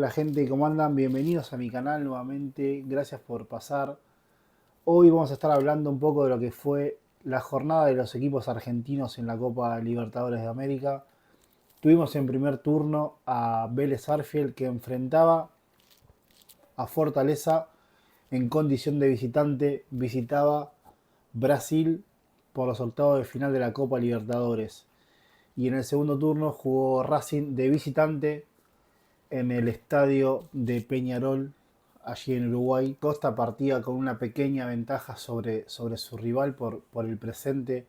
Hola gente, ¿cómo andan? Bienvenidos a mi canal nuevamente, gracias por pasar. Hoy vamos a estar hablando un poco de lo que fue la jornada de los equipos argentinos en la Copa Libertadores de América. Tuvimos en primer turno a Vélez Sarsfield que enfrentaba a Fortaleza en condición de visitante, visitaba Brasil por los octavos de final de la Copa Libertadores. Y en el segundo turno jugó Racing de visitante en el estadio de Peñarol, allí en Uruguay. Costa partía con una pequeña ventaja sobre su rival por el presente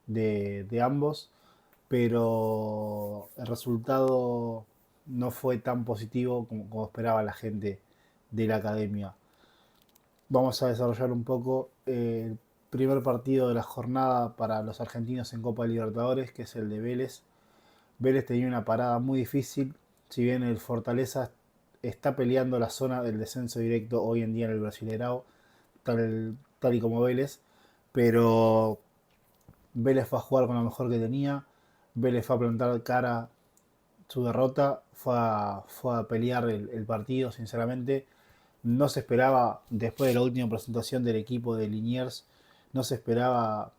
de ambos, pero el resultado no fue tan positivo como esperaba la gente de la academia. Vamos a desarrollar un poco el primer partido de la jornada para los argentinos en Copa Libertadores, que es el de Vélez. Vélez tenía una parada muy difícil, si bien el Fortaleza está peleando la zona del descenso directo hoy en día en el Brasileirao, tal y como Vélez, pero Vélez fue a jugar con lo mejor que tenía, Vélez fue a plantar cara su derrota, fue a pelear el partido, sinceramente. No se esperaba, después de la última presentación del equipo de Liniers, no se esperaba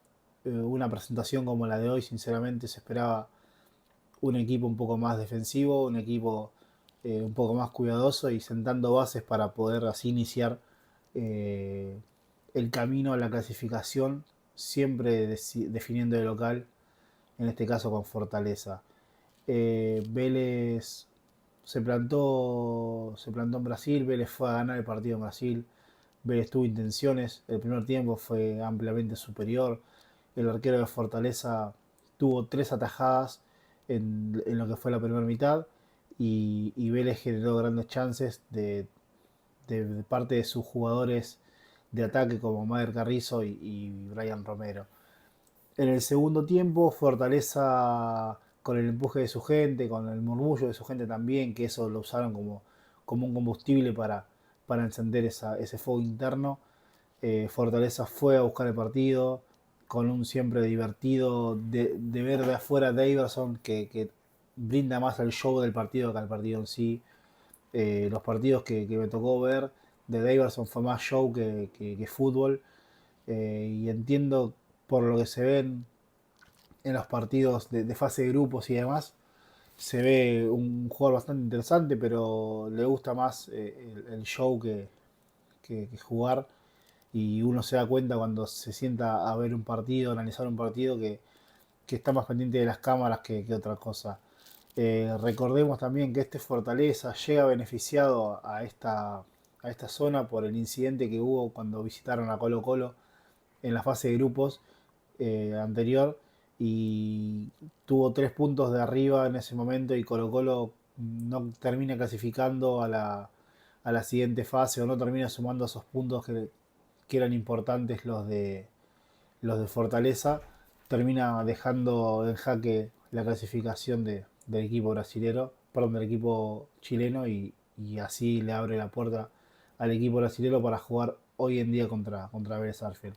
una presentación como la de hoy, sinceramente se esperaba un equipo un poco más defensivo, un equipo un poco más cuidadoso y sentando bases para poder así iniciar eh, el camino a la clasificación, siempre definiendo de local, en este caso con Fortaleza. Vélez se plantó en Brasil, Vélez fue a ganar el partido en Brasil, Vélez tuvo intenciones, el primer tiempo fue ampliamente superior, el arquero de Fortaleza tuvo tres atajadas en lo que fue la primera mitad y Vélez generó grandes chances de parte de sus jugadores de ataque como Mader Carrizo y Brian Romero. En el segundo tiempo, Fortaleza con el empuje de su gente, con el murmullo de su gente también, que eso lo usaron como un combustible para encender ese fuego interno. Fortaleza fue a buscar el partido con un siempre divertido de ver de afuera Daverson que brinda más al show del partido que al partido en sí. Los partidos que me tocó ver de Daverson fue más show que fútbol. Y entiendo por lo que se ven en los partidos de fase de grupos y demás, se ve un jugador bastante interesante, pero le gusta más el show que jugar. Y uno se da cuenta cuando se sienta a ver un partido, analizar un partido, que está más pendiente de las cámaras que otra cosa. Recordemos también que este Fortaleza llega beneficiado a esta zona por el incidente que hubo cuando visitaron a Colo Colo en la fase de grupos anterior y tuvo 3 puntos de arriba en ese momento y Colo Colo no termina clasificando a la siguiente fase o no termina sumando esos puntos que eran importantes los de Fortaleza, termina dejando en jaque la clasificación del equipo brasilero, perdón, del equipo chileno y así le abre la puerta al equipo brasilero para jugar hoy en día contra Vélez Sarsfield.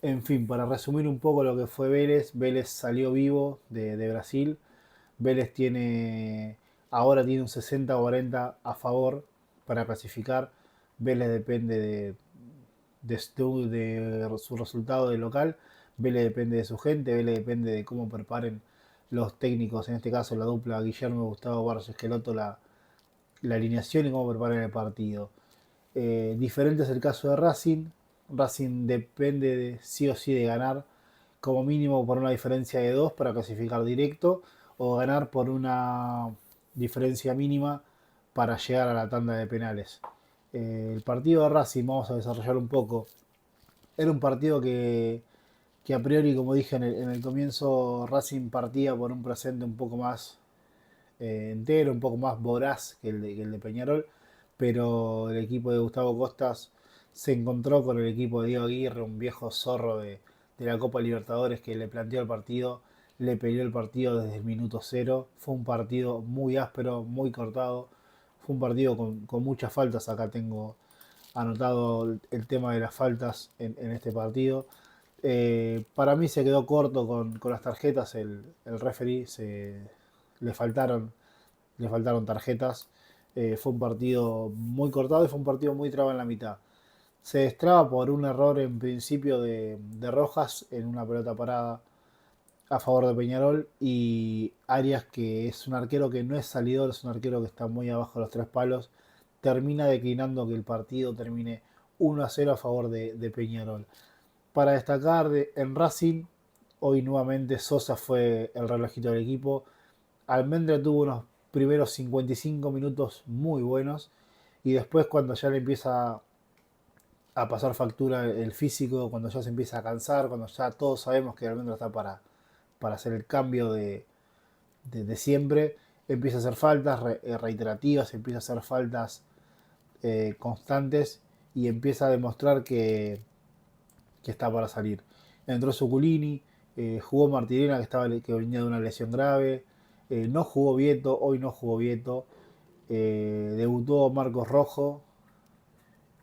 En fin, para resumir un poco lo que fue Vélez, Vélez salió vivo de Brasil. Vélez ahora tiene un 60-40 a favor para clasificar. Vélez depende de su resultado de local. Vélez depende de su gente. Vélez depende de cómo preparen los técnicos, en este caso la dupla Guillermo Gustavo Barros Esqueloto, la alineación y cómo preparan el partido. Diferente es el caso de Racing. Racing depende sí o sí de ganar como mínimo por una diferencia de 2 para clasificar directo o ganar por una diferencia mínima para llegar a la tanda de penales. El partido de Racing, vamos a desarrollar un poco, era un partido que a priori, como dije en el comienzo, Racing partía por un presente un poco más entero, un poco más voraz que el de Peñarol, pero el equipo de Gustavo Costas se encontró con el equipo de Diego Aguirre, un viejo zorro de la Copa Libertadores que le planteó el partido, le peleó el partido desde el minuto cero, fue un partido muy áspero, muy cortado, fue un partido con muchas faltas, acá tengo anotado el tema de las faltas en este partido. Para mí se quedó corto con las tarjetas, el referee le faltaron, le faltaron tarjetas. Fue un partido muy cortado y fue un partido muy trabado en la mitad. Se destraba por un error en principio de Rojas en una pelota parada a favor de Peñarol y Arias, que es un arquero que no es salidor, es un arquero que está muy abajo de los tres palos, termina declinando que el partido termine 1-0 a favor de Peñarol. Para destacar en Racing, hoy nuevamente Sosa fue el relojito del equipo. Almendra tuvo unos primeros 55 minutos muy buenos y después cuando ya le empieza a pasar factura el físico, cuando ya se empieza a cansar, cuando ya todos sabemos que Almendra está para hacer el cambio de siempre, empieza a hacer faltas reiterativas, empieza a hacer faltas constantes y empieza a demostrar que está para salir. Entró Suculini, jugó Martirena que venía de una lesión grave, no jugó Vieto, hoy no jugó Vieto, debutó Marcos Rojo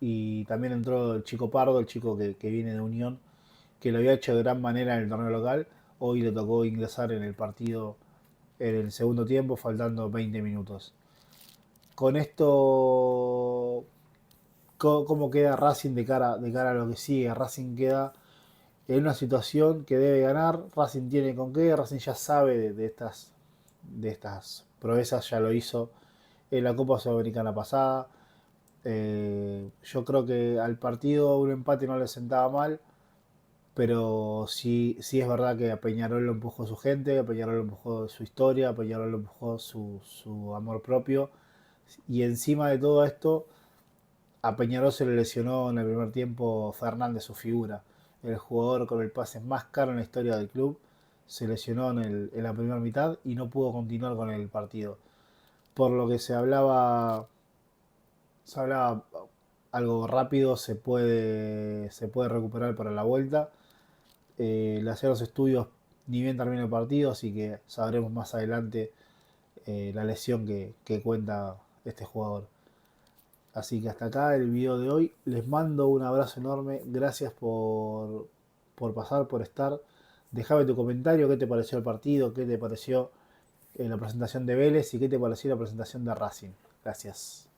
y también entró el chico Pardo, el chico que viene de Unión, que lo había hecho de gran manera en el torneo local, hoy le tocó ingresar en el partido en el segundo tiempo, faltando 20 minutos. Con esto, ¿cómo queda Racing de cara a lo que sigue? Racing queda en una situación que debe ganar. Racing tiene con qué. Racing ya sabe de estas proezas, ya lo hizo en la Copa Sudamericana pasada. Yo creo que al partido un empate no le sentaba mal, pero sí es verdad que a Peñarol lo empujó su gente, a Peñarol lo empujó su historia, a Peñarol lo empujó su amor propio. Y encima de todo esto, a Peñarol se le lesionó en el primer tiempo Fernández, su figura. El jugador con el pase más caro en la historia del club se lesionó en la primera mitad y no pudo continuar con el partido. Por lo que se hablaba algo rápido, se puede recuperar para la vuelta. Le hacían los estudios ni bien termina el partido, así que sabremos más adelante la lesión que cuenta este jugador. Así que hasta acá el video de hoy. Les mando un abrazo enorme. Gracias por pasar, por estar. Déjame tu comentario, qué te pareció el partido, qué te pareció la presentación de Vélez y qué te pareció la presentación de Racing. Gracias.